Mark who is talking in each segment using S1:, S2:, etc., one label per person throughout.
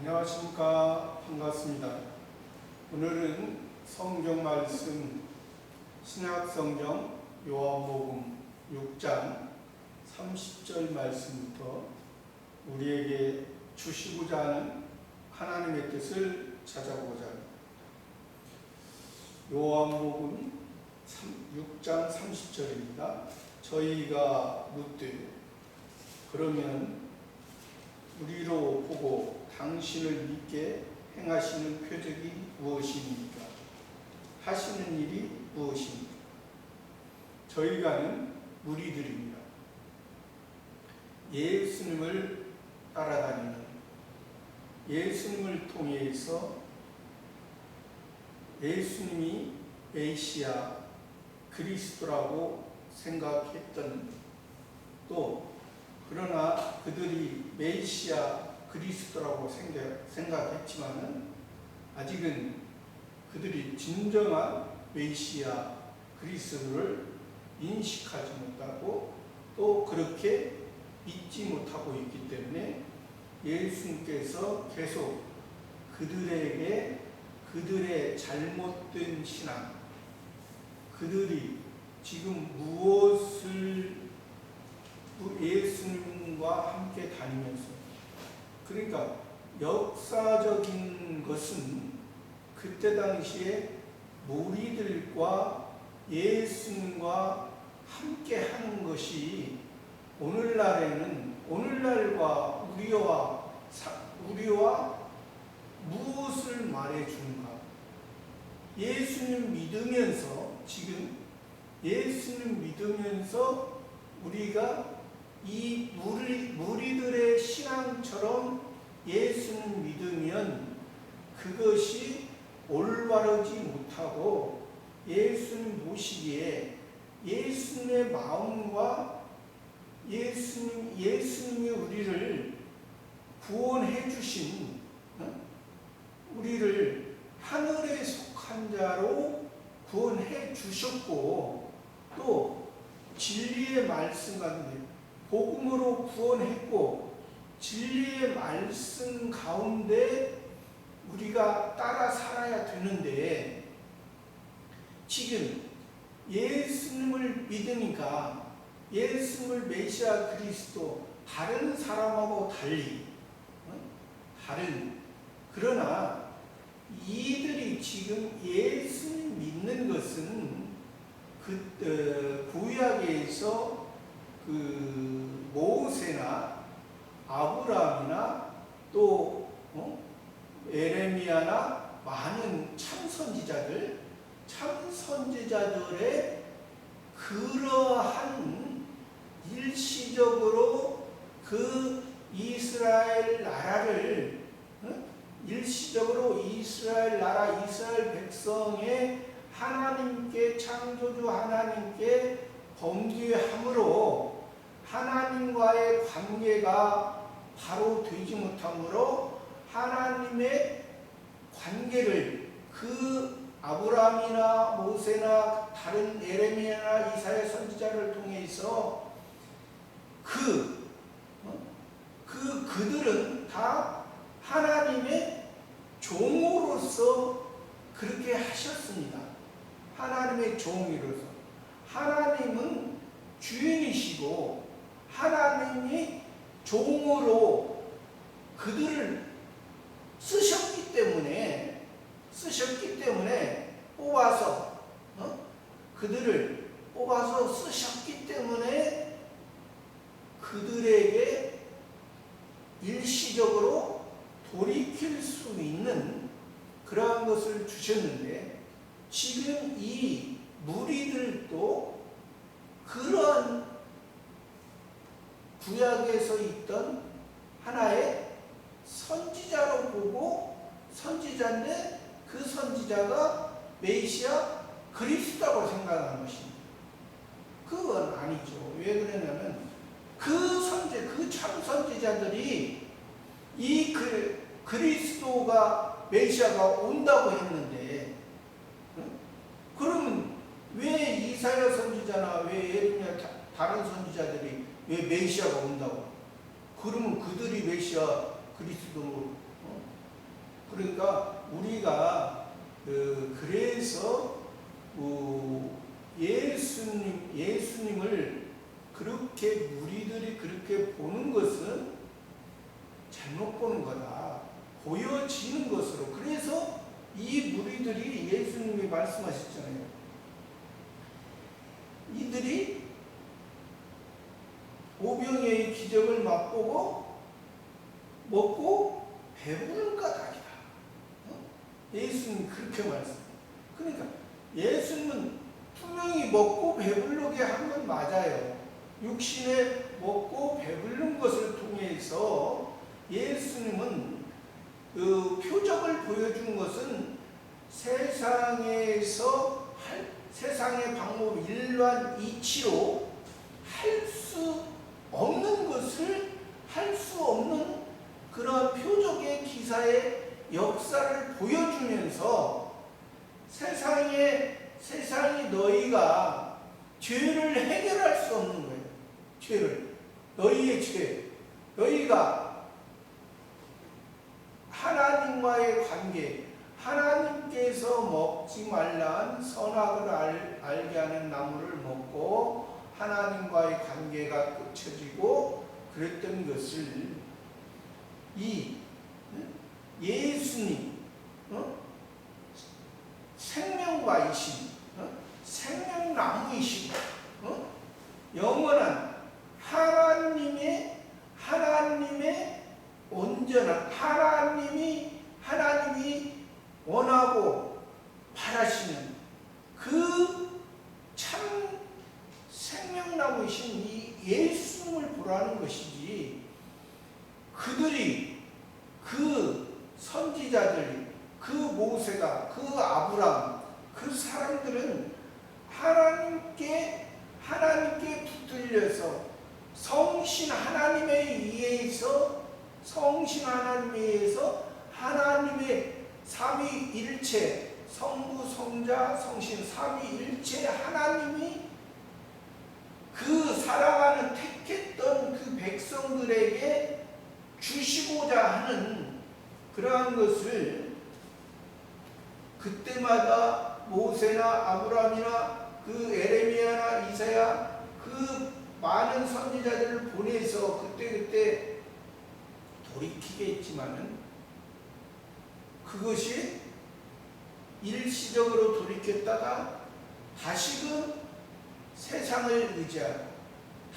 S1: 안녕하십니까. 반갑습니다. 오늘은 성경 말씀 신약성경 요한복음 6장 30절 말씀부터 우리에게 주시고자 하는 하나님의 뜻을 찾아보고자 합니다. 요한복음 6장 30절입니다. 저희가 묻되 그러면 우리로 보고 당신을 믿게 행하시는 표적이 무엇입니까? 하시는 일이 무엇입니까? 저희가는 무리들입니다. 예수님을 따라다니는, 예수님을 통해서 예수님이 메시아 그리스도라고 생각했던, 또 그러나 그들이 메시아 그리스도라고 생각했지만은 아직은 그들이 진정한 메시아 그리스도를 인식하지 못하고 또 그렇게 믿지 못하고 있기 때문에 예수님께서 계속 그들에게 그들의 잘못된 신앙, 그들이 지금 무엇을 예수님과 함께 다니면서, 그러니까 역사적인 것은 그때 당시에 무리들과 예수님과 함께 하는 것이 오늘날과 우리와 무엇을 말해주는가? 예수님 믿으면서, 지금 예수님 믿으면서 우리가 이 무리들의 신앙처럼 예수님 믿으면 그것이 올바르지 못하고 예수님 모시기에 예수님의 마음과 예수님이 우리를 구원해 주신, 우리를 하늘에 속한 자로 구원해 주셨고 또 진리의 말씀 가운데 복음으로 구원했고 진리의 말씀 가운데 우리가 따라 살아야 되는데, 지금 예수님을 믿으니까 예수님을 메시아 그리스도 다른 사람하고 달리 그러나 이들이 지금 예수님 믿는 것은 구약에서 모세나 아브라함이나 또 에레미야나 많은 참선지자들의 그러한 일시적으로 그 이스라엘 나라를, 일시적으로 이스라엘 나라, 이스라엘 백성의 하나님께, 창조주 하나님께 범죄함으로 하나님과의 관계가 바로 되지 못함으로 하나님의 관계를 그 아브라함이나 모세나 다른 에레미야나 이사야 선지자를 통해서 그들은 다 하나님의 종으로서 그렇게 하셨습니다. 하나님의 종으로서. 하나님은 주인이시고 하나님이 종으로 그들을 쓰셨기 때문에 그들을 뽑아서 쓰셨기 때문에 그들에게 일시적으로 돌이킬 수 있는 그러한 것을 주셨는데, 지금 이 무리들도 그런 구약에서 있던 하나의 선지자로 보고, 선지자인데 그 선지자가 메시아 그리스도라고 생각하는 것입니다. 그건 아니죠. 왜 그러냐면 그 참 선지자들이 이 그리스도가 메시아가 온다고 했는데, 그러면 왜 이사야 선지자나 왜 예레미야 다른 선지자들이 왜 메시아가 온다고? 그러면 그들이 메시아 그리스도. 그러니까 우리가 그래서 예수님을 그렇게 무리들이 그렇게 보는 것은 잘못 보는 거다. 보여지는 것으로. 그래서 이 무리들이 예수님이 말씀하셨잖아요. 이들이 오병이의 기적을 맛보고 먹고 배부를 까닭이다. 예수님이 그렇게 말씀해요. 그러니까 예수님은 분명히 먹고 배부르게 한 건 맞아요. 육신에 먹고 배부른 것을 통해서 예수님은 그 표적을 보여준 것은 세상에서 세상의 방법 일반 이치로 할 수 없는 것을 할 수 없는 그런 표적의 기사의 역사를 보여주면서 세상이 너희가 죄를 해결할 수 없는 거예요. 죄를. 너희의 죄. 너희가 하나님과의 관계, 하나님께서 먹지 말란 선악을 알게 하는 나무를 먹고 하나님과의 관계가 끊어지고 그랬던 것을 이 예수님 생명과이신 생명나무이신 영원한 하나님의 온전한 하나님이 원하고 바라시는 그 참 생명나무이신 이 예수님을 보라는 것이지, 그들이 그 선지자들이 그 모세가 그 아브라함 그 사람들은 하나님께 붙들려서 성신 하나님에 의해서 하나님의 삼위일체 성부 성자 성신 삼위일체 하나님이 그 살아가는 택했던 그 백성들에게 주시고자 하는 그러한 것을 그때마다 모세나 아브라함이나 그 에레미야나 이사야 그 많은 선지자들을 보내서 그때 돌이키게 했지만은 그것이 일시적으로 돌이켰다가 다시금 세상을 의지하고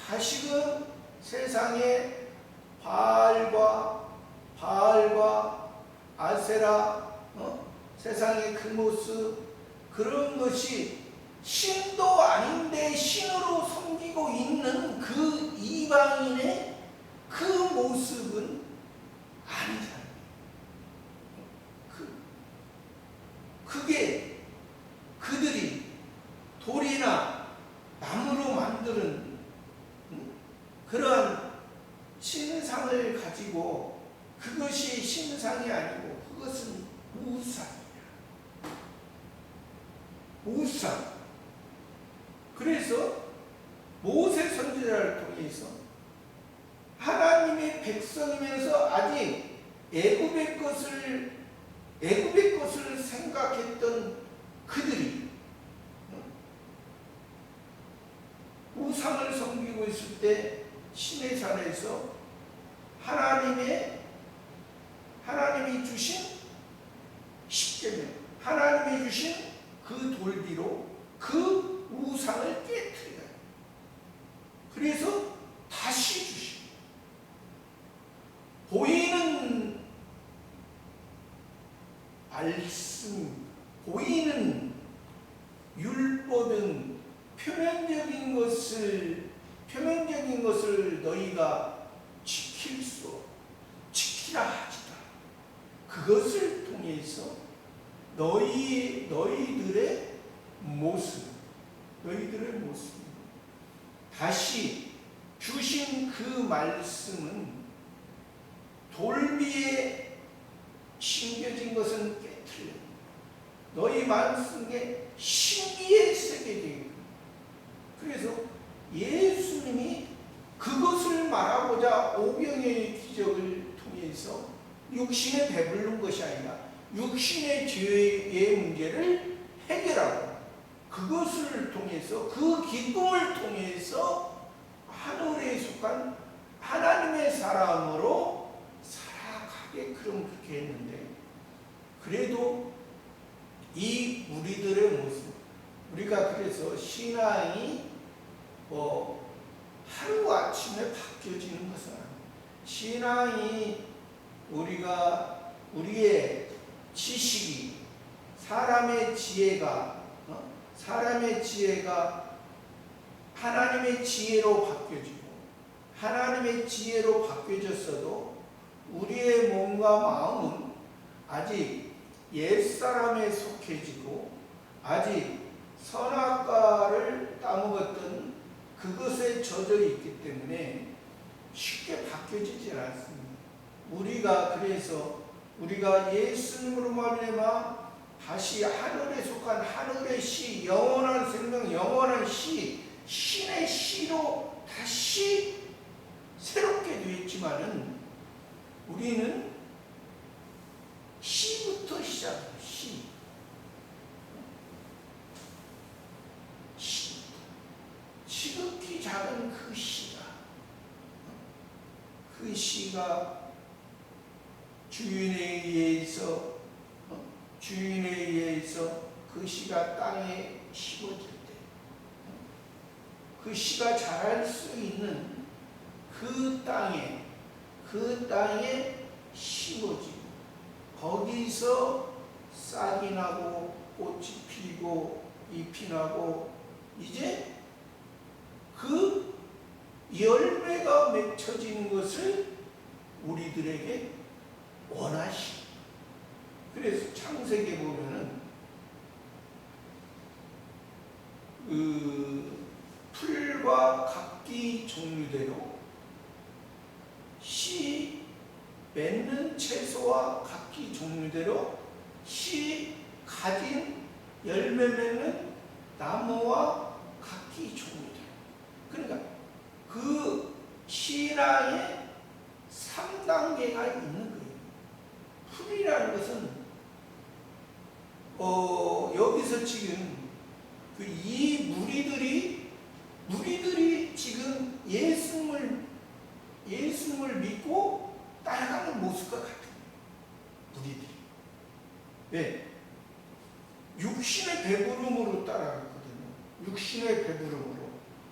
S1: 다시금 세상의 바알과 아세라 세상의 그 모습 그런 것이 신도 아닌데 신으로 섬기고 있는 그 이방인의 그 모습은 아니잖아요. 그게 그들이 돌이나 나무로 만드는 그러한 신상을 가지고 그것이 신상이 아니고 그것은 우상. 그래서 모세 선지자를 통해서 하나님의 백성이면서 아직 애굽의 것을 생각했던 그들이 우상을 섬기고 있을 때 신의 산에서 하나님이 주신 십계명, 하나님이 주신 그 돌비로 그 우상을 깨뜨려요. 그래서 다시 주신 보이는 말씀, 보이는 율법은 표면적인 것을 너희가 지키라 하지다. 그것을 통해서 너희들의 모습 다시 주신 그 말씀은 돌비에 심겨진 것은 깨트려 너희 말씀에 신기에 새겨져 있고, 그래서 예수님이 그것을 말하고자 오병이의 기적을 통해서 육신에 배부른 것이 아니라 육신의 죄의 문제를 해결하고 그것을 통해서 그 기쁨을 통해서 하늘에 속한 하나님의 사람으로 살아가게끔 그렇게 했는데, 그래도 이 우리들의 모습, 우리가 그래서 신앙이 하루아침에 바뀌어지는 것은 아니에요. 신앙이 우리의 지식이 사람의 지혜가 하나님의 지혜로 바뀌어지고 하나님의 지혜로 바뀌어졌어도 우리의 몸과 마음은 아직 옛사람에 속해지고 아직 선악과를 따먹었던 그것에 젖어 있기 때문에 쉽게 바뀌어지지 않습니다. 그래서 우리가 예수님으로 말미암아 다시 하늘에 속한 하늘의 씨, 영원한 생명, 영원한 씨, 신의 씨로 다시 새롭게 되었지만은 우리는 씨부터 시작해요. 씨. 지극히 작은 그 씨가 주인에 의해서 그 씨가 땅에 심어질 때, 그 씨가 자랄 수 있는 그 땅에 심어지고 거기서 싹이 나고 꽃이 피고 잎이 나고 이제 그 열매가 맺혀지는 것을 우리들에게 원하시. 그래서 창세기에 보면은 풀과 각기 종류대로 씨 맺는 채소와 각기 종류대로 씨 가진 열매 맺는 나무와 각기 종류대로. 그러니까 그 신앙에 3단계가 있는 거예요. 풀이라는 것은 여기서 지금 이 무리들이 지금 예수님을 믿고 따라가는 모습과 같은 무리들이. 왜? 육신의 배부름으로 따라갔거든요. 육신의 배부름으로.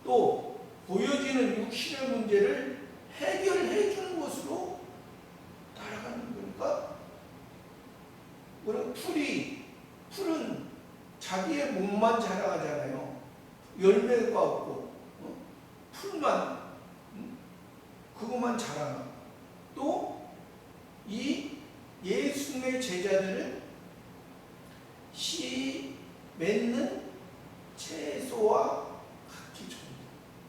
S1: 또 보여지는 육신의 문제를 해결해 주는 것으로 따라가는 거니까, 풀은 자기의 몸만 자랑하잖아요. 열매가 없고 풀만 그것만 자랑하고, 또 이 예수님의 제자들은 씨 맺는 채소와 각기 종류.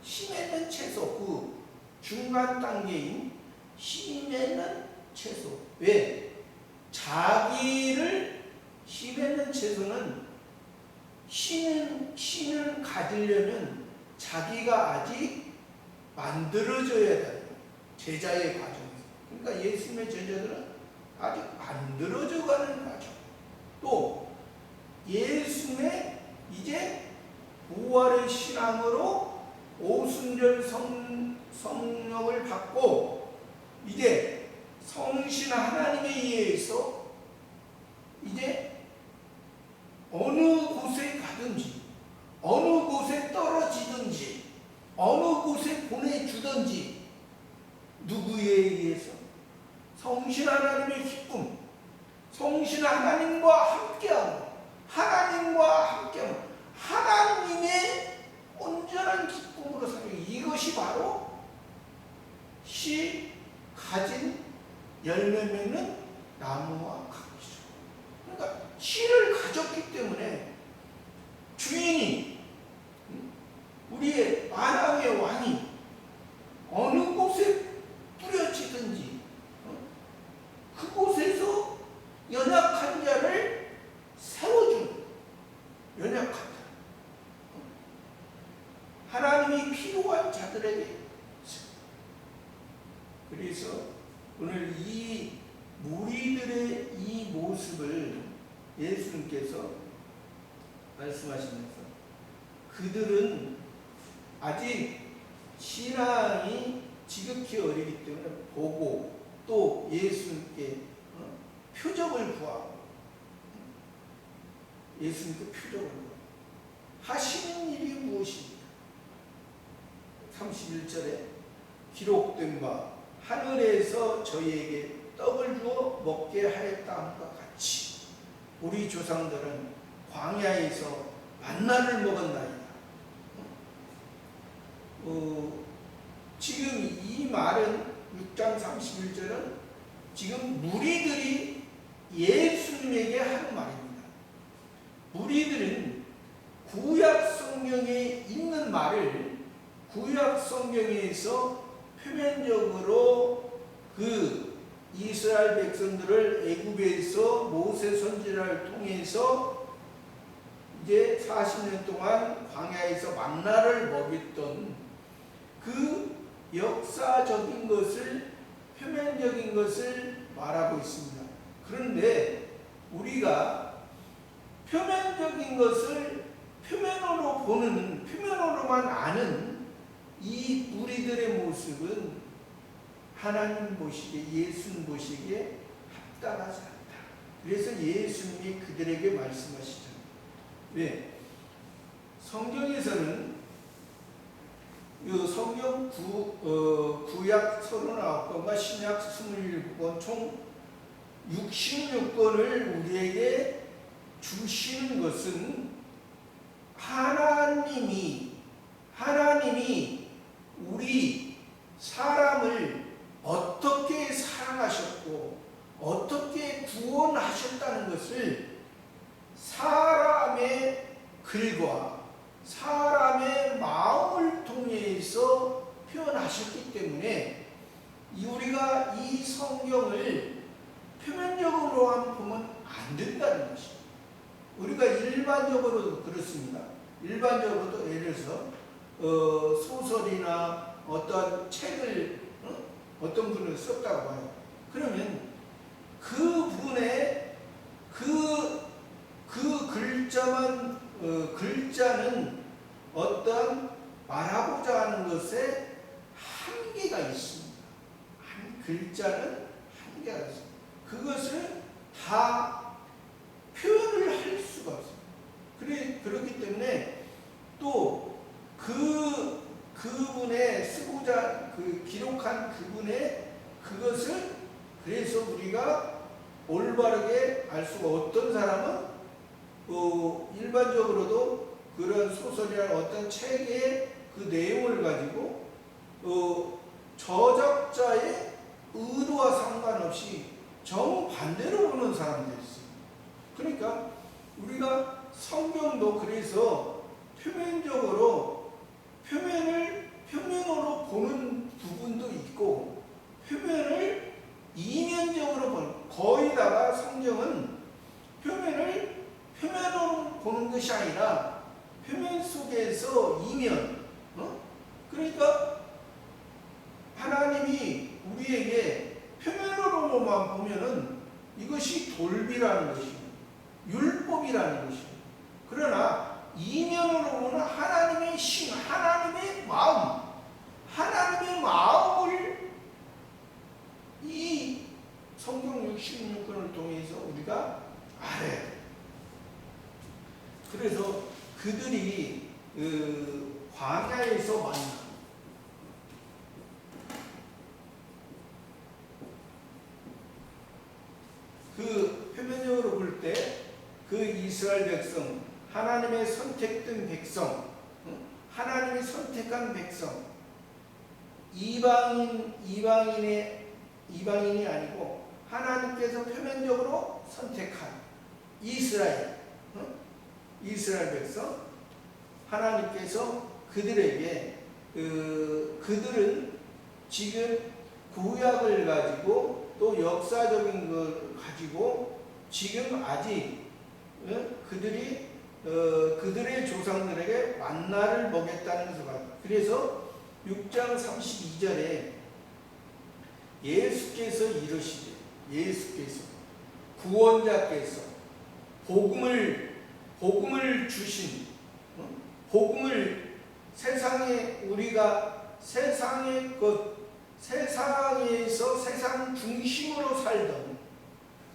S1: 씨 맺는 채소, 그 중간 단계인 씨 맺는 채소. 왜? 씨 맺는 채소는 씨는 가지려면 자기가 아직 만들어져야 돼요. 제자의 과정에서. 그러니까 예수님의 제자들은 아직 만들어져가는 과정. 또 예수님의 이제 부활의 신앙으로 오순절 성령을 받고 이제 성신 하나님에 의해서 이제 어느 곳에 가든지 어느 곳에 떨어지든지 어느 곳에 보내주든지 누구에 의해서? 성신 하나님의 기쁨, 성신 하나님과 함께하고 하나님의 온전한 기쁨으로 살고, 이것이 바로 씨 가진 열매 맺는 나무와 같이죠. 그러니까 씨를 가졌기 때문에 주인이, 우리의 만왕의 왕이 어느 곳에 뿌려지든지 그곳에서 연약한 자를 세워주는, 연약한 자, 하나님이 필요한 자들에게. 그래서 오늘 이 무리 예수님께서 말씀하시면서 그들은 아직 신앙이 지극히 어리기 때문에 보고 또 예수님께 표적을 구하고 예수님께 표적을 구하고 하시는 일이 무엇입니까? 31절에 기록된 바 하늘에서 저희에게 떡을 주어 먹게 하였다함과 같이 우리 조상들은 광야에서 만나를 먹었나이다. 지금 이 말은 6장 31절은 지금 무리들이 예수님에게 하는 말입니다. 무리들은 구약 성경에 있는 말을 구약 성경에서 표면적으로 그 이스라엘 백성들을 애굽에서 모세 선지자를 통해서 이제 40년 동안 광야에서 만나를 먹였던 그 역사적인 것을 표면적인 것을 말하고 있습니다. 그런데 우리가 표면적인 것을 표면으로 보는 표면으로만 아는 이 우리들의 모습은 하나님 보시기에 예수님 보시기에 합당하지 않다. 그래서 예수님이 그들에게 말씀하시죠. 왜? 성경에서는 이 성경 구약 39권과 신약 27권 총 66권을 우리에게 주시는 것은 하나님이 우리 사람을 어떻게 사랑하셨고 어떻게 구원하셨다는 것을 사람의 글과 사람의 마음을 통해서 표현하셨기 때문에 우리가 이 성경을 표면적으로만 보면 안 된다는 것입니다. 우리가 일반적으로도 그렇습니다. 일반적으로도 예를 들어서 소설이나 어떤 책을 어떤 분을 썼다고 봐요. 그러면 그 분의 그 글자는 어떤 말하고자 하는 것에 한계가 있습니다. 글자는 한계가 있습니다. 그것을 다 표현을 할 수가 없습니다. 그렇기 때문에 또 그분의 쓰고자 기록한 그분의 그것을 그래서 우리가 올바르게 알 수가 어떤 사람은 일반적으로도 그런 소설이나 어떤 책의 그 내용을 가지고 저작자의 의도와 상관없이 정반대로 보는 사람들이 있어요. 그러니까 우리가 성경도 그래서 표면으로 보는 부분도 있고 표면을 이면적으로 보는 거의다가 성경은 표면으로 보는 것이 아니라 표면 속에서 이면 그러니까 하나님이 우리에게 표면으로만 보면은 이것이 돌비라는 것이고 율법이라는 것이고 그러나 이면으로 보면 하나님의 신, 하나님의 마음을 이 성경 66권을 통해서 우리가 알아야 돼요. 그래서 그들이 광야에서 만나 그 표면적으로 볼 때 그 이스라엘 백성 하나님의 선택된 백성 하나님이 선택한 백성 이방인이 아니고 하나님께서 표면적으로 선택한 이스라엘 백성 하나님께서 그들에게 그들은 지금 구약을 가지고 또 역사적인 걸 가지고 지금 아직 그들의 조상들에게 만나를 먹였다는 것을 봐요. 그래서 6장 32절에 예수께서 이르시되 구원자께서 복음을 주신, 복음을 세상에, 우리가 세상의 것, 세상에서 세상 중심으로 살던,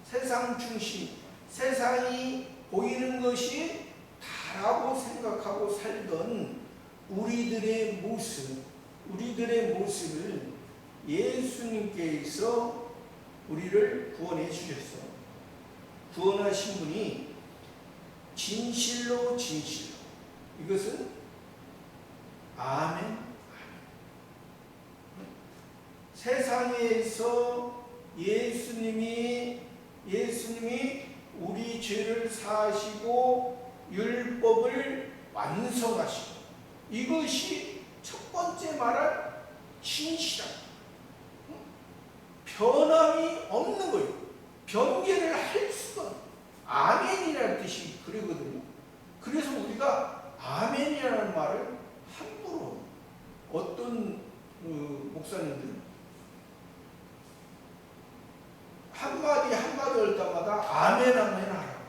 S1: 세상 중심, 세상이 보이는 것이 다라고 생각하고 살던 우리들의 모습을 예수님께서 우리를 구원해 주셨어. 구원하신 분이 진실로 이것은 아멘. 세상에서 예수님이 우리 죄를 사하시고 율법을 완성하시고, 이것이 첫 번째 말할 진실함, 변함이 없는 거예요. 변개를 할 수가 없어요. 아멘이라는 뜻이 그러거든요. 그래서 우리가 아멘이라는 말을 함부로, 어떤 목사님들은 한마디 할 때마다 아멘 하라고,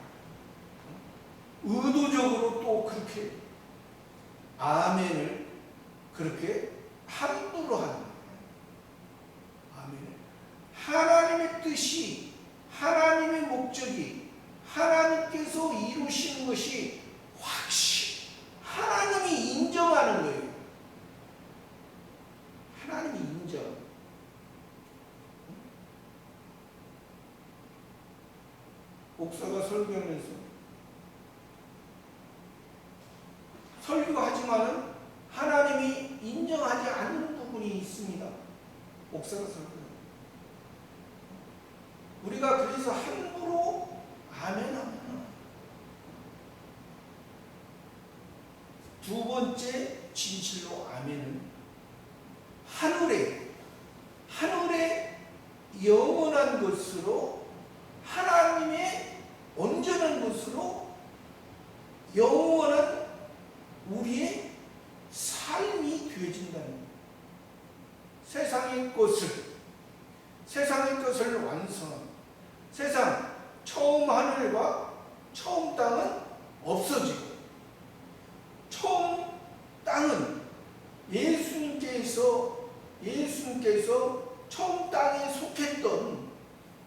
S1: 의도적으로 또 그렇게 아멘을 그렇게 함부로 하는 거예요. 아멘을. 하나님의 뜻이, 하나님의 목적이, 하나님께서 이루시는 것이 확실히 하나님이 인정하는 거예요. 하나님이 인정. 목사가 설교하면서 설교하지만은 하나님이 인정하지 않는 부분이 있습니다. 목사가 설교합니다. 우리가 그래서 함부로 아멘하면, 두 번째 진실로 아멘은 하늘에 영원한 것으로, 하나님의 온전한 것으로 영원한 우리의 삶이 되어진다는 거예요. 세상의 것을 완성한, 세상 처음 하늘과 처음 땅은 없어지고, 처음 땅은 예수님께서 처음 땅에 속했던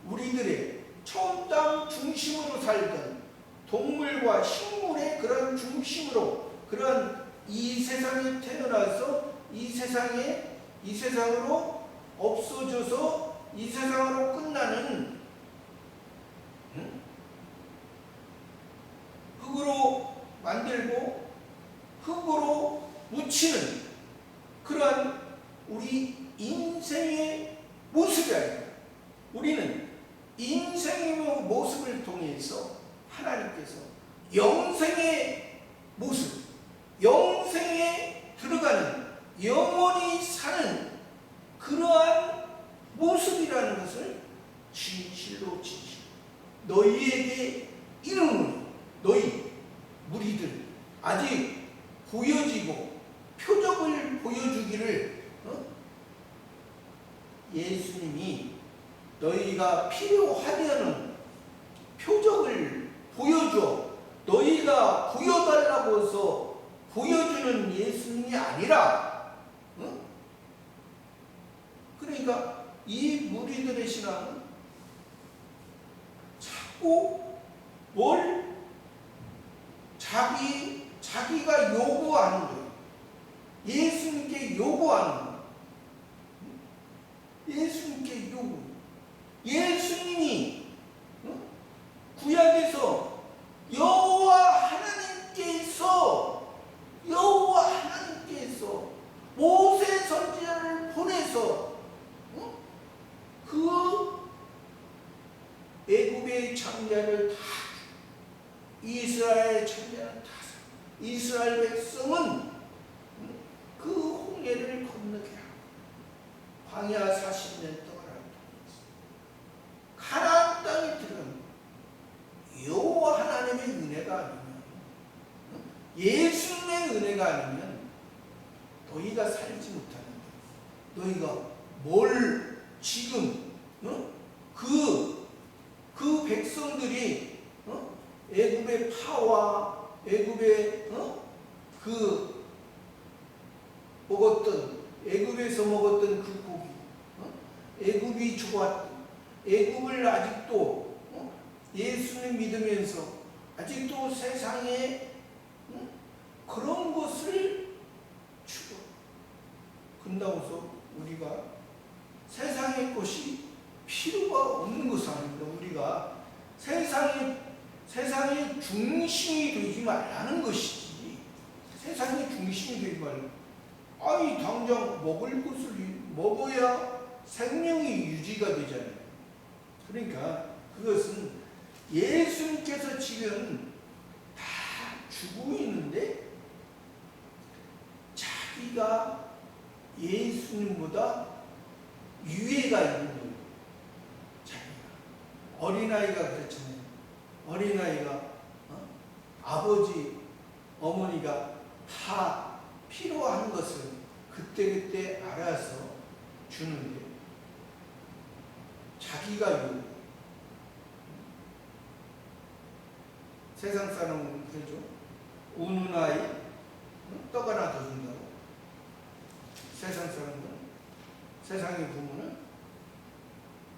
S1: 우리들의 처음 땅 중심으로 살던 동물과 식물의 그런 중심으로, 그런 이 세상에 태어나서 이 세상으로 없어져서 이 세상으로 끝나는, 흙으로 만들고 흙으로 묻히는 그러한 우리 인생의 모습이 아니라, 우리는 인생의 모습을 통해서 하나님께서 영생의 모습, 영생에 들어가는, 영원히 사는 그러한 모습이라는 것을 진실로 너희에게 이름으로, 너희 무리들 아직 보여지고 표적을 보여주기를, 예수님이 너희가 필요하다는 표적을 보여줘, 너희가 보여달라고 해서 보여주는 예수님이 아니라, 그러니까 이 무리들의 신앙은 자꾸 자기가 요구하는 거예요. 예수님께 요구하는 거예요. 예수님께 요구. 예수님이 구약에서 여호와 하나님께서 모세 선지자를 보내서 그 애굽의 장자를 다, 이스라엘 장자를 다, 이스라엘 백성은 그 홍해를 건너게 하고 광야 40년 동안 가나안 땅에 들어간 여호와 하나님의 은혜가 아니면, 예수님의 은혜가 아니면 너희가 살지 못하는 거예요. 너희가 뭘 지금 그 백성들이 애굽의 파와 애굽의 그 먹었던 애굽에서 먹었던 그 고기, 애굽이 좋았던 애굽을 아직도 예수님 믿으면서 아직도 세상에 그런 것을 추구. 근다고서 우리가 세상의 것이 필요가 없는 것은 아닙니다. 우리가 세상의 중심이 되지 말라는 것이지. 세상의 중심이 되지 말라. 아니 당장 먹을 것을 먹어야 생명이 유지가 되잖아요. 그러니까 그것은 예수님께서 지금 다 주고 있는데 자기가 예수님보다 유해가 있는 거예요. 자기가 어린아이가 그렇잖아요. 어린아이가 아버지 어머니가 다 필요한 것을 그때그때 알아서 주는데 자기가 요 세상 사람은 그러죠. 우는 아이 떡 하나 더 준다고. 세상 사람은 세상의 부모는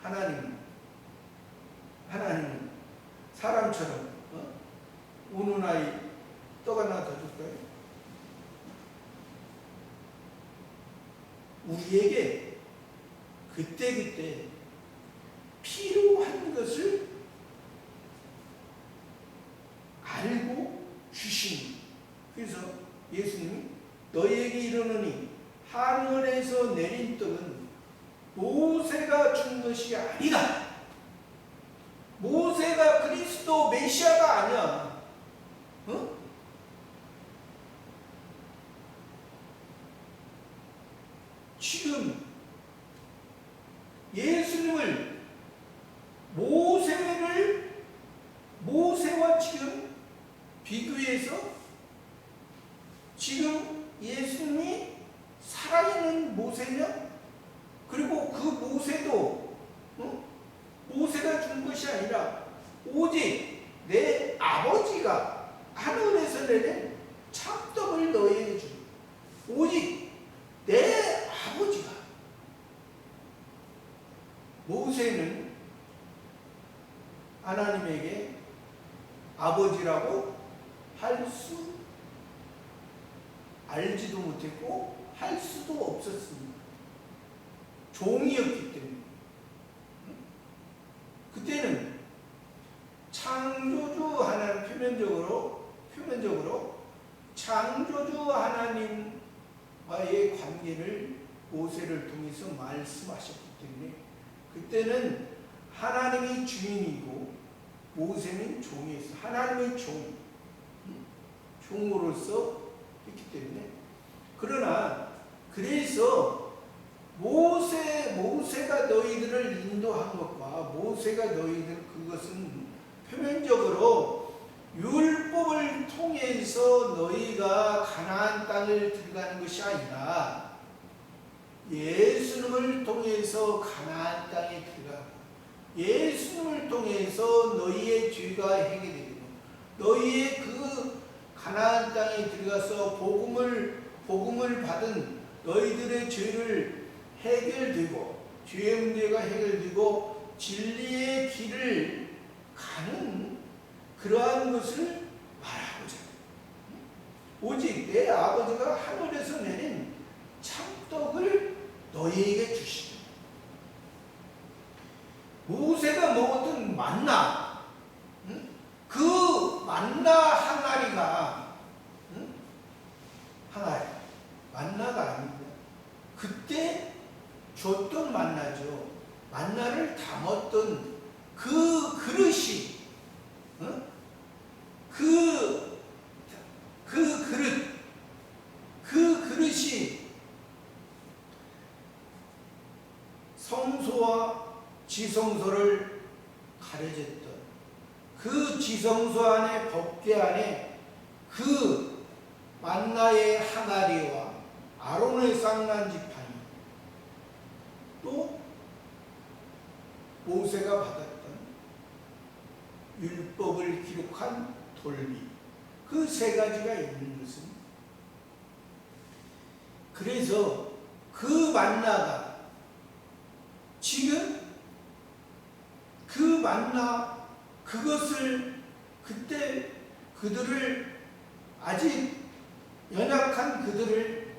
S1: 하나님은 사람처럼 우는 아이 떡 하나 더 줄까요? 우리에게 그때그때 필요한 것을 알고 주시니. 그래서 예수님이 너희에게 이르노니 하늘에서 내린 떡은 모세가 준 것이 아니다. 모세가 그리스도 메시아가 아니야. 지금 예수님을 모세와 지금 비교해서 지금 예수님이 살아있는 모세냐? 그리고 그 모세도 모세가 준 것이 아니라 오직 내 아버지가 하늘에서 내린 참떡을 너희에게 준, 오직 내 아버지가. 모세는 하나님에게 아버지라고 할 수 알지도 못했고 할 수도 없었습니다. 종이었기 때문에. 그때는 창조주 하나님, 표면적으로 창조주 하나님과의 관계를 모세를 통해서 말씀하셨기 때문에 그때는 하나님이 주인이고 모세는 종이었어. 하나님의 종으로서 했기 때문에. 그러나 그래서 모세가 너희들을 인도한 것과 모세가 너희들, 그것은 표면적으로 율법을 통해서 너희가 가나안 땅을 들어가는 것이 아니라 예수님을 통해서 가나안 땅에 들어가고 예수님을 통해서 너희의 죄가 해결되고 너희의 그 가나안 땅에 들어가서 복음을 받은 너희들의 죄를 해결되고 죄의 문제가 해결되고 진리의 길을 가는 그러한 것을 말하고자. 오직 내 아버지가 하늘에서 내린 참떡을 너희에게 주시다. 모세가 먹었던 만나, 그 만나 항아리가 만나가 아닙니다. 그때 줬던 만나죠. 만나를 담았던 그 그릇이, 그 그릇이 성소와 지성소를 가려졌던 그 지성소 안에 법궤 안에 그 만나의 항아리와 아론의 쌍난 지팡이, 또 모세가 받았던 율법을 기록한 돌비, 그 세 가지가 있는 것은, 그래서 그 만나가 지금 그 만나, 그것을 그때 그들을, 아직 연약한 그들을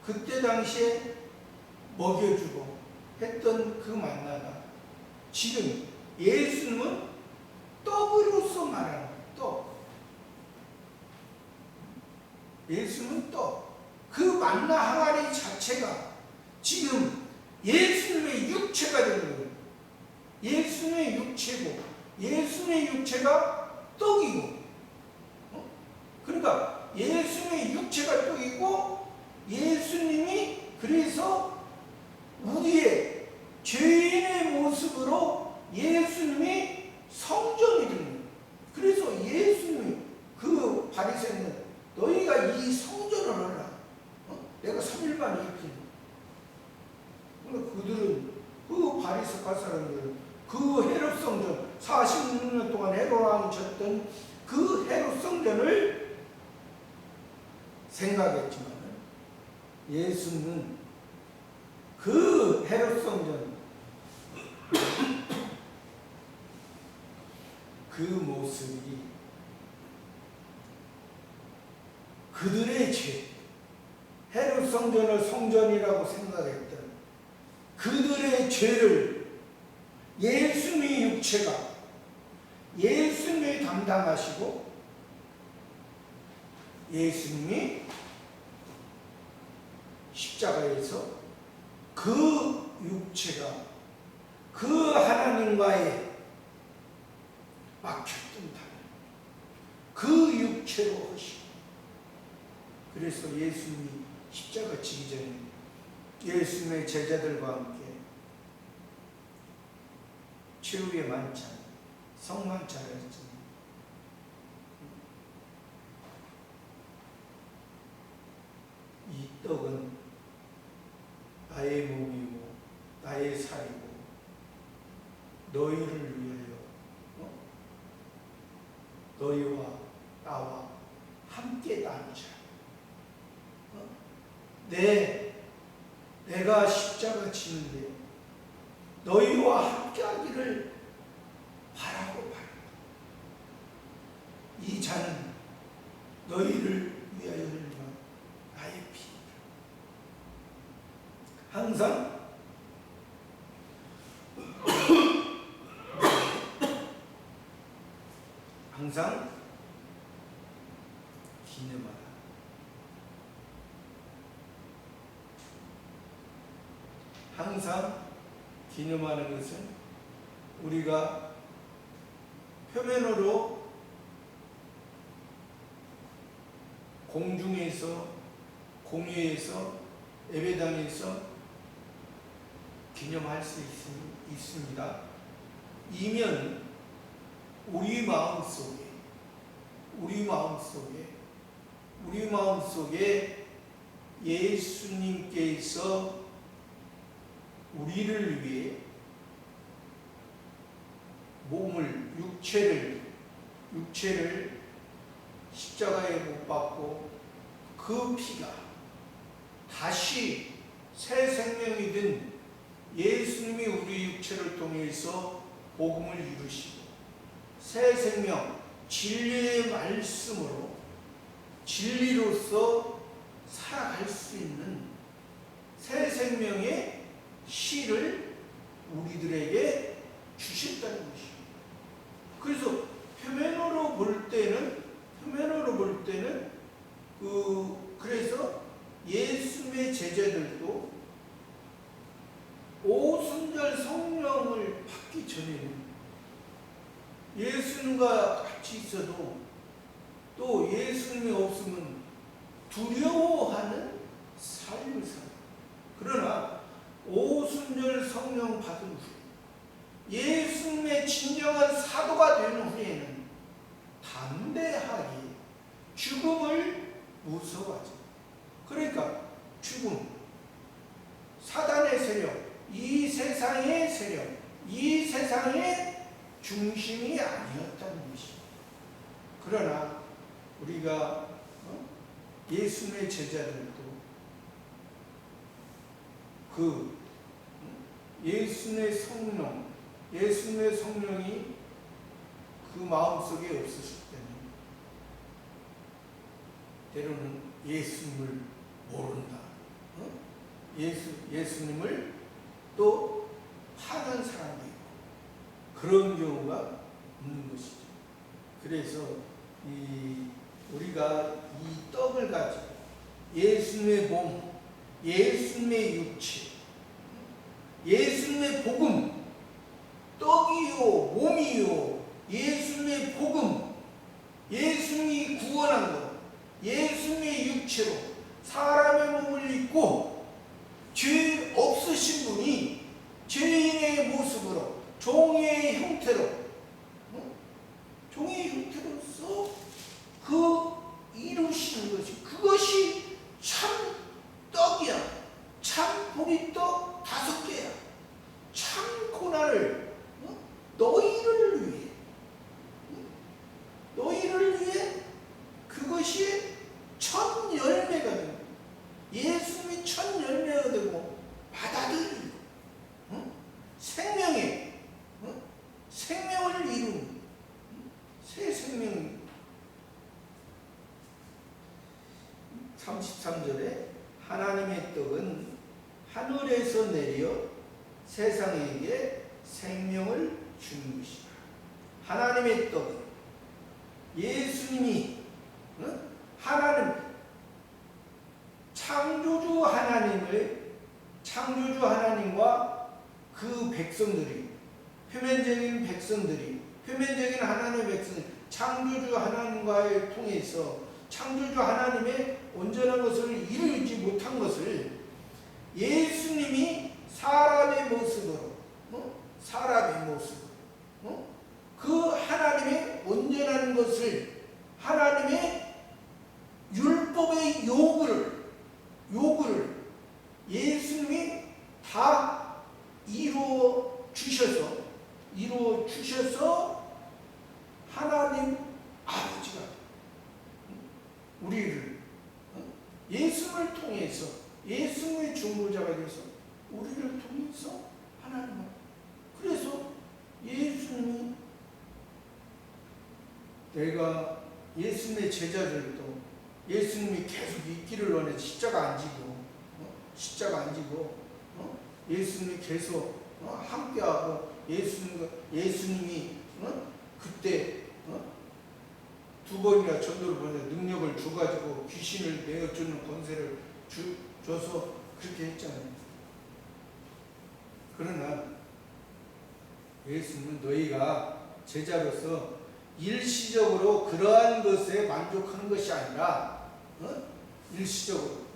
S1: 그때 당시에 먹여주고 했던 그 만나가 지금 예수님은 떡으로서 말하는 거예요. 떡. 예수님은 떡. 그 만나 항아리 자체가 지금 예수님의 육체가 되는 거예요. 예수님의 육체고, 예수님의 육체가 떡이고, 그러니까 예수님의 육체가 떡이고, 예수님이 그래서 우리의 죄인의 모습으로 예수님이 성전이 되는 거예요. 그래서 예수님이 그 바리새인은 너희가 이 성전을 하라. 내가 3일만 일으키는. 그러니까 그들은, 그 바리새파 사람들은 그 헤롯 성전, 46년 동안 헤롯 왕이 졌던 그 헤롯 성전을 생각했지만, 예수는 그 헤롯 성전, 그 모습이 그들의 죄, 헤롯 성전을 성전이라고 생각했던 그들의 죄를 예수님의 육체가, 예수님이 담당하시고, 예수님이 십자가에서 그 육체가 그 하나님과의 막혔던 그 육체로 하시고, 그래서 예수님이 십자가 지기 전에 예수님의 제자들과 함께 최후의 만찬, 성만찬을 했잖아요. 이 떡은 나의 몸이고 나의 살이고 너희를 위하여 너희와 나와 함께 나누자. 내가 십자가 지는데 너희와 함께 하기를 바라고 바랍니다. 이 잔은 너희를 위하여 흘리는 나의 피입니다. 항상 기념하라. 항상 기념하는 것은 우리가 표면으로 공중에서, 공회에서, 예배당에서 기념할 수 있습니다. 이면 우리 마음속에 예수님께서 우리를 위해 몸을, 육체를 십자가에 못 박고 그 피가 다시 새 생명이 된 예수님이 우리 육체를 통해서 복음을 이루시고 새 생명, 진리의 말씀으로 진리로서 살아갈 수 있는 새 생명의 씨를 우리들에게 주셨다는 것입니다. 그래서 표면으로 볼 때는 그래서 예수님의 제자들도 오순절 성령을 받기 전에는 예수님과 같이 있어도 또 예수님이 없으면 두려워하는 삶을 살아요. 그러나 오순절 성령 받은 후에 예수님의 진정한 사도가 된 후에는 담대하게 죽음을 무서워하죠. 그러니까 죽음, 사단의 세력, 이 세상의 세력, 이 세상의 중심이 아니었다는 것이죠. 그러나 우리가 예수님의 제자들도 그 예수님의 성령이 그 마음속에 없으실 때는 때로는 예수님을 모른다. 예수님을 또 파는 사람도 있고 그런 경우가 있는 것이죠. 그래서 우리가 이 떡을 가지고 예수님의 몸, 예수님의 육체, 예수님의 복음, 떡이요 몸이요 예수님의 복음, 예수님이 구원한 것, 예수님의 육체로 사람의 몸을 입고 죄 없으신 분이 죄인의 모습으로 종의 형태로서 그 이루시는 것이 그것이 참 떡이야. 참 보리떡 5개야. 참 고난을 너희를 위해 그것이 첫 열매가 되고 예수님이 첫 열매가 되고 받아들이고 생명을 이루는 새 생명. 33절에 하나님의 떡은 하늘에서 내려 세상에게 생명을 주는 것이다. 하나님의 떡은 예수님이 하나님 창조주 하나님과 그 백성들이 표면적인 하나님의 백성들 창조주 하나님과의 통해서 창조주 하나님의 온전한 것을 이루지 못한 것을 예수님이 사람의 모습으로 그 하나님의 온전한 것을 하나님의 율법의 요구를 예수님이 다 이루어 주셔서 하나님 아버지가 우리를 예수님을 통해서 예수님의 중보자가 되어서 우리를 통해서 하나님을 그래서 예수님이 내가 예수님의 제자들도 예수님이 계속 있기를 원해 십자가 안 지고 예수님이 계속 함께하고 예수님이 그때 2번이나 전도를 보내 능력을 줘가지고 귀신을 내어주는 권세를 줘서 그렇게 했잖아요. 그러나 예수님은 너희가 제자로서 일시적으로 그러한 것에 만족하는 것이 아니라 일시적으로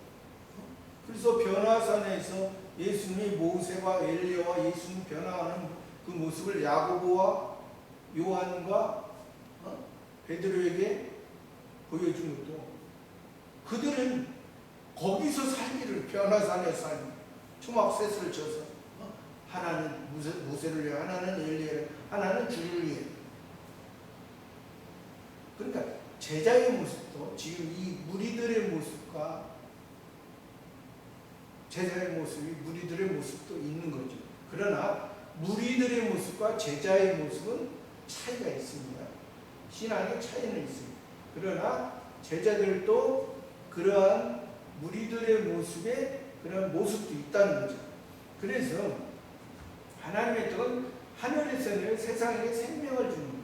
S1: 그래서 변화산에서 예수님이 모세와 엘리야와 예수님 변화하는 그 모습을 야고보와 요한과 베드로에게 보여준 것도 그들은 거기서 살기를 변화산에서 살기 초막셋을 져서 하나는 모세를 위해 하나는 엘리야를 하나는 주를 위해 그러니까 제자의 모습도 지금 이 무리들의 모습과 제자의 모습이 무리들의 모습도 있는 거죠. 그러나 무리들의 모습과 제자의 모습은 차이가 있습니다. 신앙의 차이는 있습니다. 그러나 제자들도 그러한 무리들의 모습에 그런 모습도 있다는 거죠. 그래서 하나님의 떡은 하늘에서는 세상에게 생명을 주는 거예요.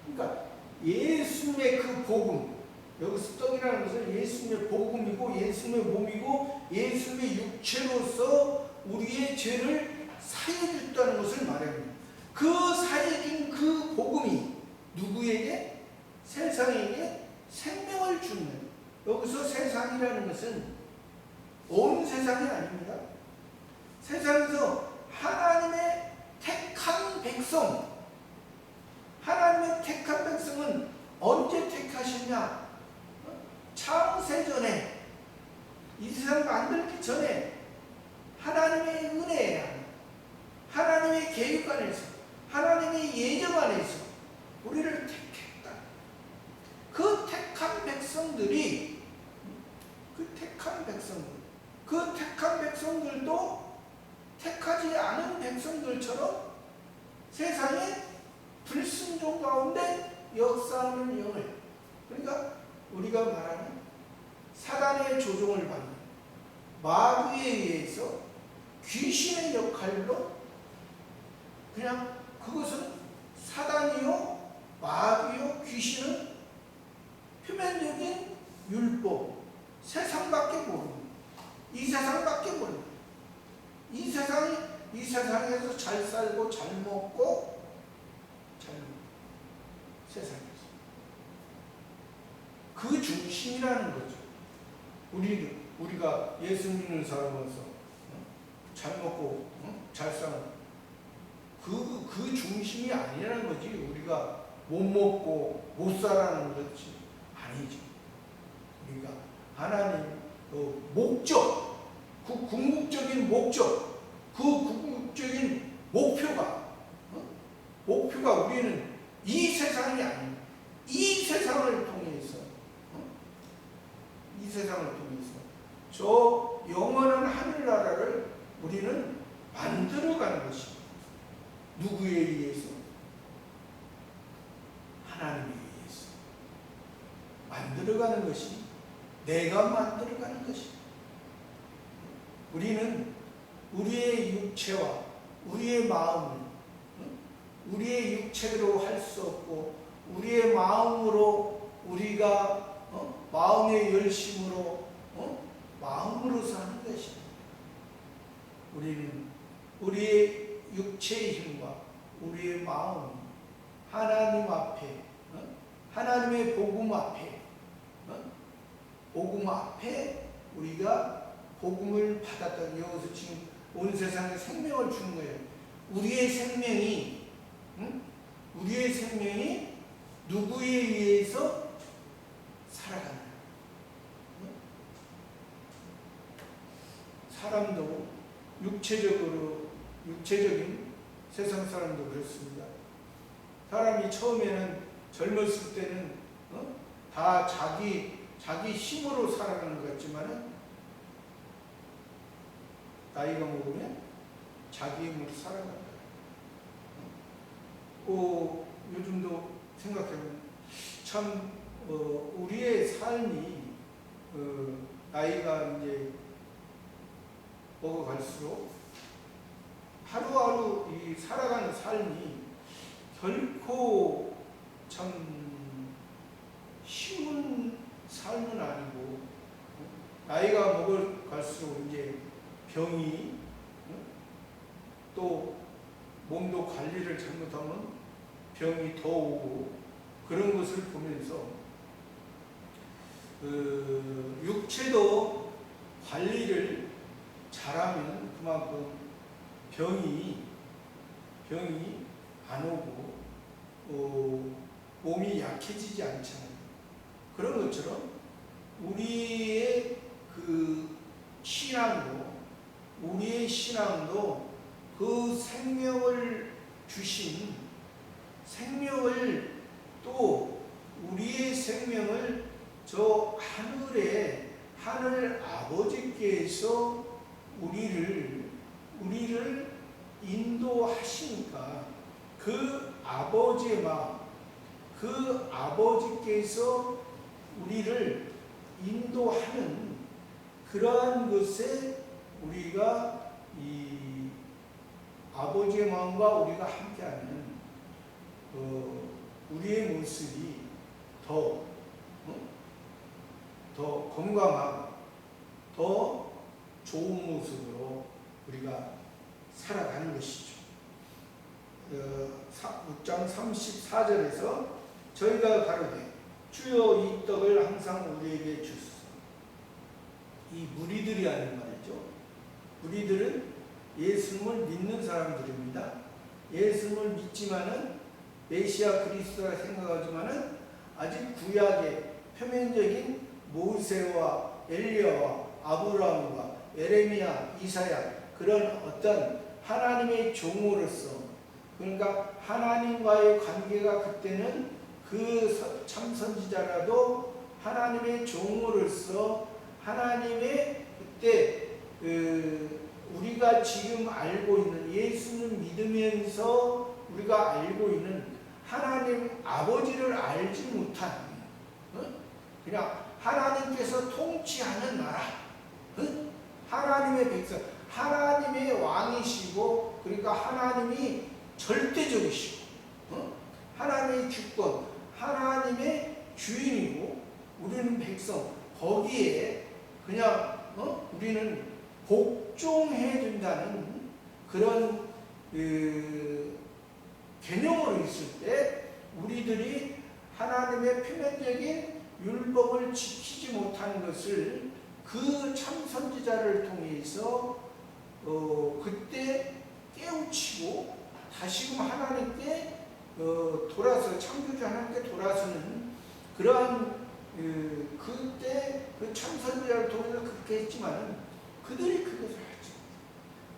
S1: 그러니까 예수님의 그 복음, 여기서 떡이라는 것은 예수님의 복음이고 예수님의 몸이고 예수님의 육체로서 우리의 죄를 사해줬다는 것을 말합니다. 그 사해준 그 복음이 누구에게? 세상에게 생명을 주는 여기서 세상이라는 것은 온 세상이 아닙니다. 세상에서 하나님의 택한 백성, 하나님의 택한 백성은 언제 택하셨냐? 창세전에 이 세상 만들기 전에 하나님의 은혜야. 하나님의 계획 안에서 하나님의 예정 안에서 우리를 택했다. 그 택한 백성들이 그 택한 백성들도 택하지 않은 백성들처럼 세상에 불순종 가운데 역사하는 영을, 그러니까 우리가 말하는 사단의 조종을 받는 마귀에 의해서 귀신의 역할로, 그냥 그것은 사단이요 마귀요 귀신은 표면적인 율법, 세상밖에 모르는, 이 세상밖에 모르는, 이 세상에서 잘 살고 잘 먹고 세상에서 그 중심이라는 거죠. 우리가 예수 믿는 사람으로서 잘 먹고 잘 사는 그 중심이 아니라는 거지. 우리가 못 먹고 못 살아는 거지 아니죠. 우리가 하나님 목적, 그 궁극적인 목적, 그 궁극적인 목표가 우리는 이 세상이 아닙니다. 이 세상을 통해서 저 영원한 하늘나라를 우리는 만들어가는 것입니다. 누구에 의해서? 하나님에 의해서 만들어가는 것이, 내가 만들어가는 것입니다. 우리는 우리의 육체와 우리의 마음을 우리의 육체로 할 수 없고 우리의 마음으로, 우리가 마음의 열심으로 마음으로 사는 것입니다. 우리는 우리의 육체의 힘과 우리의 마음, 하나님 앞에, 하나님의 복음 앞에 우리가 복음을 받았다. 여기서 지금 온 세상에 생명을 주는 거예요. 우리의 생명이 누구에 의해서 살아가는, 사람도 육체적인 세상 사람도 그렇습니다. 사람이 처음에는 젊었을 때는 다 자기 힘으로 살아가는 것 같지만은 나이가 먹으면 자기 힘으로 살아간다. 요즘도 생각해보면 참 우리의 삶이 나이가 이제 먹어갈수록 하루하루 이 살아가는 삶이 결코 참 쉬운 삶은 아니고, 나이가 먹어갈수록 이제 병이, 또 몸도 관리를 잘못하면 병이 더 오고, 그런 것을 보면서 육체도 관리를 잘하면 그만큼 병이 안 오고 몸이 약해지지 않잖아요. 그런 것처럼 우리의 신앙도 그 생명을 주신, 또 우리의 생명을 저 하늘 아버지께서 우리를 인도하시니까, 그 아버지의 마음, 그 아버지께서 우리를 인도하는 그러한 것에 우리가 이 아버지의 마음과 우리가 함께하는 우리의 모습이 더 건강하고 더 좋은 모습으로 우리가 살아가는 것이죠. 6장 34절에서 저희가 가로되 주여 이 떡을 항상 우리에게 주소서. 이 무리들이 하는 말이죠. 무리들은 예수님을 믿는 사람들입니다. 예수님을 믿지만은 메시아 그리스도라 생각하지만은 아직 구약의 표면적인 모세와 엘리야와 아브라함과 예레미야, 이사야, 그런 어떤 하나님의 종으로서 그러니까 하나님과의 관계가 그때는 그 참선지자라도 하나님의 종으로서 하나님의 그때 우리가 지금 알고 있는 예수는 믿으면서 우리가 알고 있는 하나님 아버지를 알지 못한 그냥 하나님께서 통치하는 나라 하나님의 백성 하나님의 왕이시고 그러니까 하나님이 절대적이시고 하나님의 주권 하나님의 주인이고 우리는 백성 거기에 그냥 우리는 복종해 준다는 그런 개념으로 있을 때 우리들이 하나님의 표면적인 율법을 지키지 못하는 것을 그 참선지자를 통해서 그때 깨우치고 다시금 하나님께 돌아서 창조주 하나님께 돌아서는 그러한 그때 그 참선지자를 통해서 그렇게 했지만 그들이 그것을 하지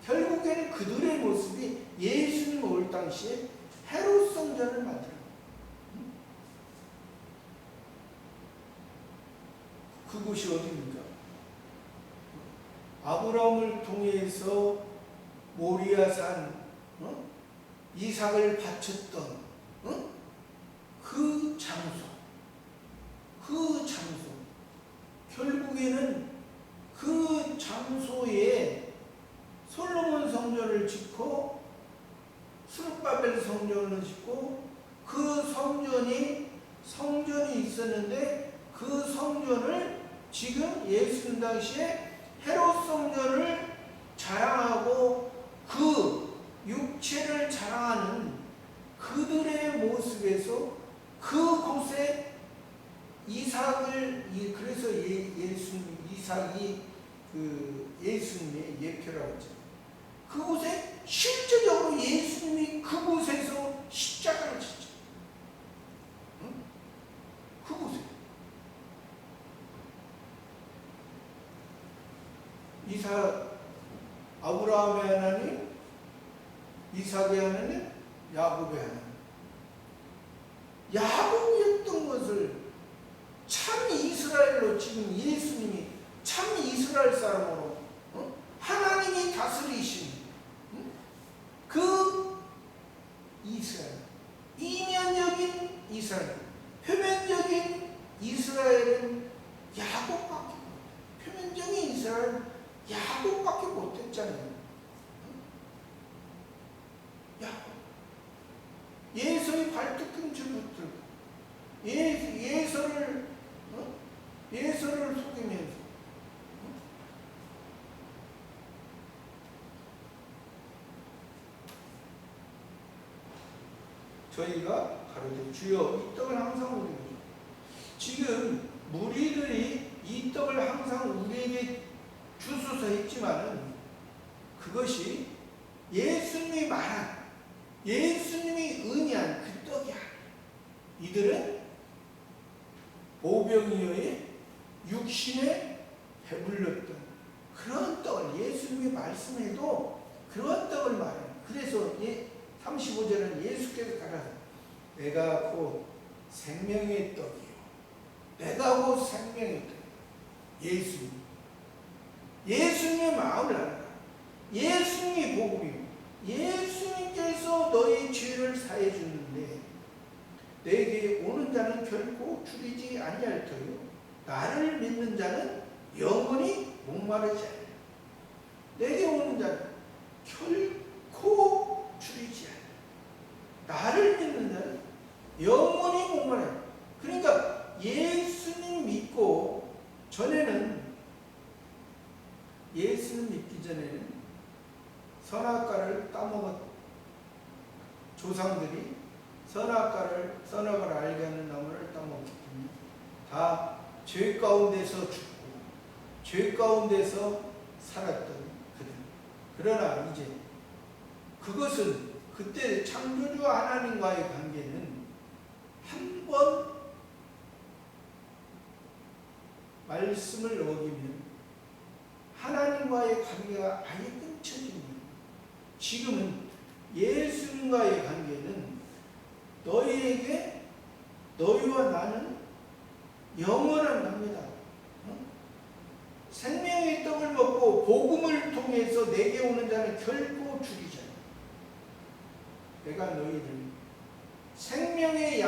S1: 결국에는 그들의 모습이 예수님 올 당시에 헤롯 성전을 만들어 그곳이 어디입니까? 아브라함을 통해서 모리아산 이삭을 바쳤던 그 장소 결국에는 그 장소에 솔로몬 성전을 짓고 스룹바벨 성전을 짓고 그 성전이 있었는데 그 성전을 지금 예수님 당시에 헤롯 성전을 자랑하고 그 육체를 자랑하는 그들의 모습에서 그곳에 이삭을 그래서 예수님 이삭이 그 예수님의 예표라고 했죠. 그곳에 실제적으로 예수님이 그곳에서 십자가를 지죠. 그곳에 이삭 아브라함의 하나님, 이삭의 하나님, 야곱의 하나님. 야곱이었던 것을 참 이스라엘로 지금 예수님이 참 이스라엘 사람으로 하나님이 다스리신 그 이스라엘 이면적인 이스라엘 표면적인 이스라엘은 야곱밖에 표면적인 이스라엘은 야곱밖에 못했잖아요. 야곱 예수의 발뒤꿈치부터 예수를 속이면서 저희가 가로되 주여 이 떡을 항상 우리에게 지금 무리들이 이 떡을 항상 우리에게 주소서 했지만은 그것이 예수님이 말한 예수님이 의미한 그 떡이 아니에요. 이들은 오병이어의 육신에 배불렸던 그런 떡을 예수님이 말씀해도 그런 떡을 말해요. 그래서 35절은 예수께서 가라사 내가 곧 생명의 떡이요 내가 곧 생명의 떡이요 예수님의 마음을 알아라. 예수님이 복음이요 예수님께서 너희 죄를 사해 주는데 내게 오는 자는 결코 줄이지 아니할 터요 나를 믿는 자는 영원히 목마르지 않으리라. 내게 오는 자는 결코 줄이지 않으리라. 나를 믿는 자는 영원히 목마르리라. 그러니까 예수님 믿고 전에는 예수님 믿기 전에는 선악과를 따먹었 조상들이 선악과를 알게 하는 나무를 따먹었기 때문에 다 죄 가운데서 죽고 죄 가운데서 살았던 그들. 그러나 이제 그것은 그때 창조주 하나님과의 관계는 한 번 말씀을 어기면 하나님과의 관계가 아예 끊쳐집니다. 지금은 예수님과의 관계는 너희에게 너희와 나는 영원한 관계다. 생명의 떡을 먹고 복음을 통해서 내게 오는 자는 결코 죽이지 않는다. 내가 너희를 생명의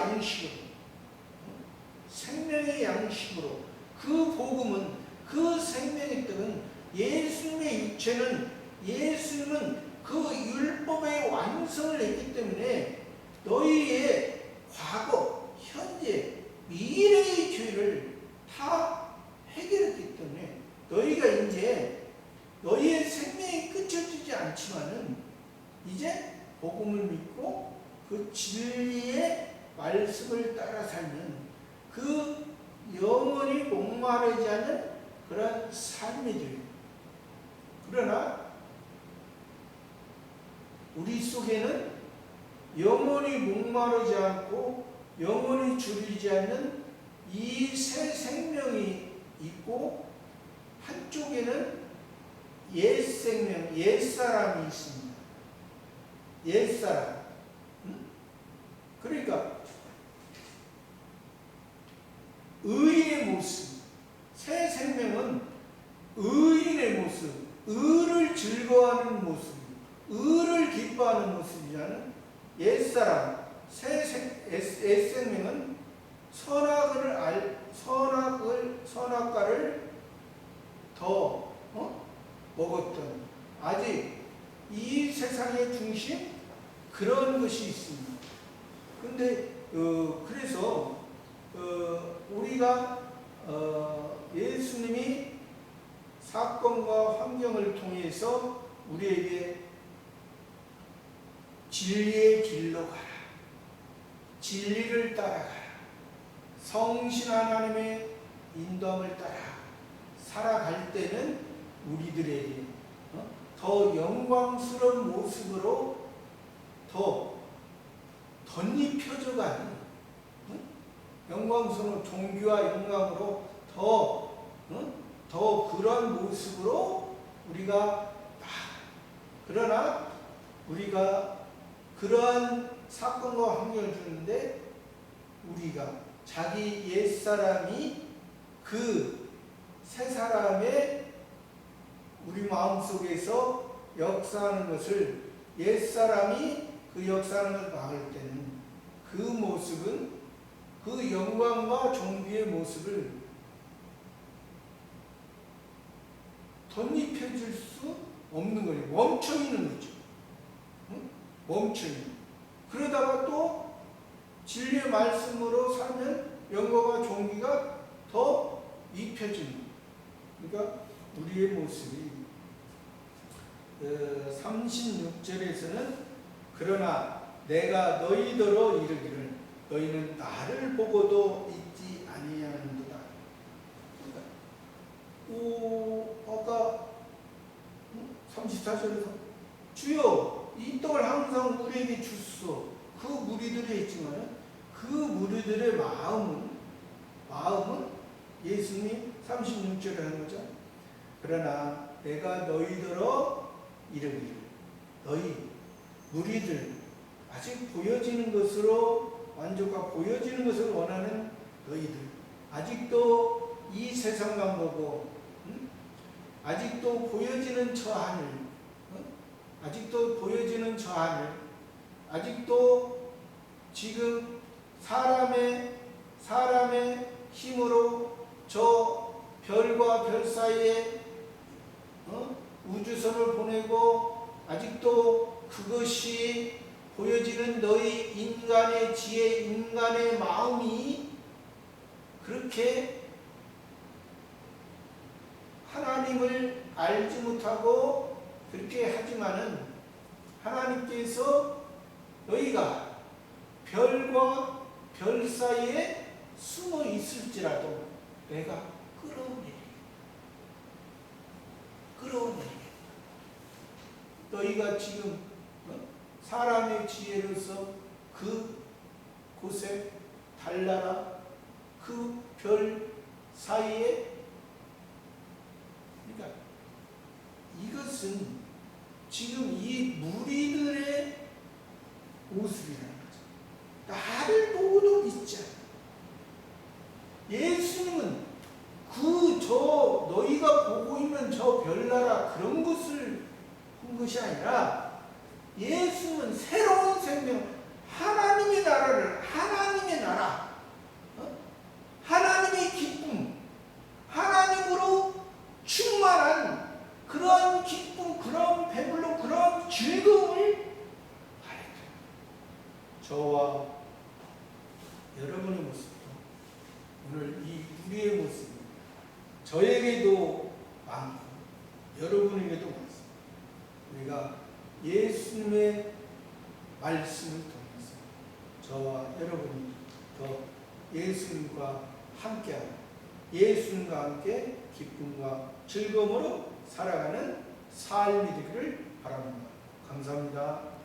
S1: 양식으로 그 복음은 그 생명의 떡은 예수님의 육체는 예수님은 그 율법의 완성을 했기 때문에 너희의 과거, 현재, 미래의 죄를 다 해결했기 때문에 너희가 이제 너희의 생명이 끝쳐지지 않지만은 이제 복음을 믿고 그 진리의 말씀을 따라 살는 그 영원히 목마르지 않은 그런 삶이죠. 그러나 우리 속에는 영원히 목마르지 않고 영원히 줄이지 않는 이 새 생명이 있고 한쪽에는 옛 생명, 옛 사람이 있습니다. 옛 사람. 그러니까 의인의 모습, 새 생명은 의인의 모습, 의를 즐거워하는 모습, 의를 기뻐하는 모습이라는 옛사람, 옛 생명은 선악과를 더 먹었던 아직 이 세상의 중심 그런 것이 있습니다. 근데 그래서 우리가 예수님이 사건과 환경을 통해서 우리에게 진리의 길로 가라, 진리를 따라가라, 성신 하나님의 인도함을 따라 살아갈 때는 우리들에게 더 영광스러운 모습으로 더 덧입혀져가는 영광스러운 종교와 영광으로 더 그런 모습으로 우리가 그러나 우리가 그러한 사건과 환경을 주는데 우리가 자기 옛사람이 그 새 사람의 우리 마음속에서 역사하는 것을 옛사람이 그 역사하는 것을 막을 때는 그 모습은 그 영광과 존귀의 모습을 덧입혀줄 수 없는 거예요. 멈춰있는 거죠. 멈춰있는. 그러다가 또 진리의 말씀으로 살면 영광과 존귀가 더 입혀지는 거예요. 그러니까 우리의 모습이 36절에서는 그러나 내가 너희더러 이르기를 너희는 나를 보고도 잊지 아니하는도다. 아까 34절에서 주여 이 떡을 항상 우리에게 주소. 그 무리들이 있지만 그 무리들의 마음은 예수님 36절에 하는 거죠. 그러나 내가 너희더러 이르기를 너희 무리들 아직 보여지는 것으로 만족하고 보여지는 것을 원하는 너희들 아직도 이 세상만 보고 아직도 보여지는 저 하늘 아직도 보여지는 저 하늘 아직도 지금 사람의 힘으로 저 별과 별 사이에 우주선을 보내고 아직도 그것이 보여지는 너희 인간의 지혜, 인간의 마음이 그렇게 하나님을 알지 못하고 그렇게 하지만은 하나님께서 너희가 별과 별 사이에 숨어 있을지라도 내가 끌어오리라. 너희가 지금 사람의 지혜로서 그 곳에 달나라 그 별 사이에 그러니까 이것은 지금 이 무리들의 모습이라는 거죠. 나를 보고도 믿지 않아. 예수님은 너희가 보고 있는 저 별나라 그런 것을 한 것이 아니라 예수는 새로운 생명, 하나님의 나라를, 하나님의 나라, 하나님의 기쁨, 하나님으로 충만한 그런 기쁨, 그런 배불러, 그런 즐거움을 말해줘요. 저와 여러분의 모습도 오늘 이 우리의 모습, 저에게도 많고 여러분에게도 많습니다. 우리가 예수님의 말씀을 통해서 저와 여러분이 더 예수님과 함께하고 예수님과 함께 기쁨과 즐거움으로 살아가는 삶이 되기를 바랍니다. 감사합니다.